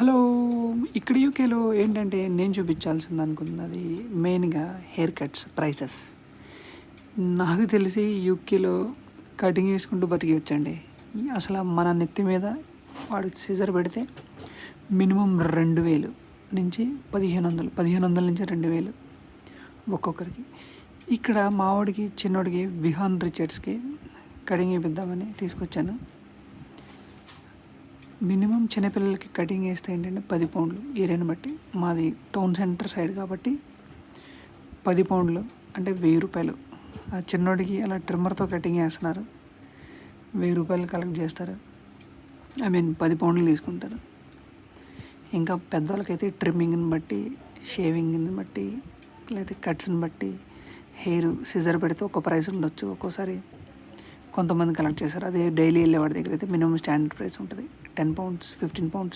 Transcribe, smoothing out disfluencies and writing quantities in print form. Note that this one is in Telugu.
హలో! ఇక్కడ యూకేలో ఏంటంటే నేను చూపించాల్సింది అనుకున్నది మెయిన్‌గా హెయిర్ కట్స్ ప్రైసెస్. నాకు తెలిసి యూకేలో కటింగ్ చేసుకుంటూ బతికేయొచ్చండి. అసల మన నెత్తి మీద వాడు సిజర్ పెడితే మినిమమ్ 2000 నుంచి 1500, 1500 నుంచి 2000 ఒక్కొక్కరికి. ఇక్కడ మావోడికి చిన్నోడికి విహాన్ రిచర్డ్స్‌కి కటింగ్ చేపిద్దామని తీసుకొచ్చాను. మినిమం చిన్నపిల్లలకి కటింగ్ వేస్తే ఏంటంటే 10 పౌండ్లు ఏరియాని బట్టి. మాది టౌన్ సెంటర్ సైడ్ కాబట్టి 10 పౌండ్లు అంటే 1000 రూపాయలు. ఆ చిన్నోడికి అలా ట్రిమ్మర్తో కటింగ్ వేస్తున్నారు, 1000 రూపాయలు కలెక్ట్ చేస్తారు. 10 పౌండ్లు తీసుకుంటారు. ఇంకా పెద్దవాళ్ళకైతే ట్రిమ్మింగ్ని బట్టి, షేవింగ్ని బట్టి, లేకపోతే కట్స్ని బట్టి హెయిర్ సిజర్ పెడితే ఒక ప్రైస్ ఉండొచ్చు. ఒక్కోసారి కొంతమంది కలెక్ట్ చేస్తారు. అదే డైలీ వెళ్ళేవాడి దగ్గర అయితే మినిమం స్టాండర్డ్ ప్రైస్ ఉంటుంది. 10 పౌండ్స్, 15 పౌండ్స్.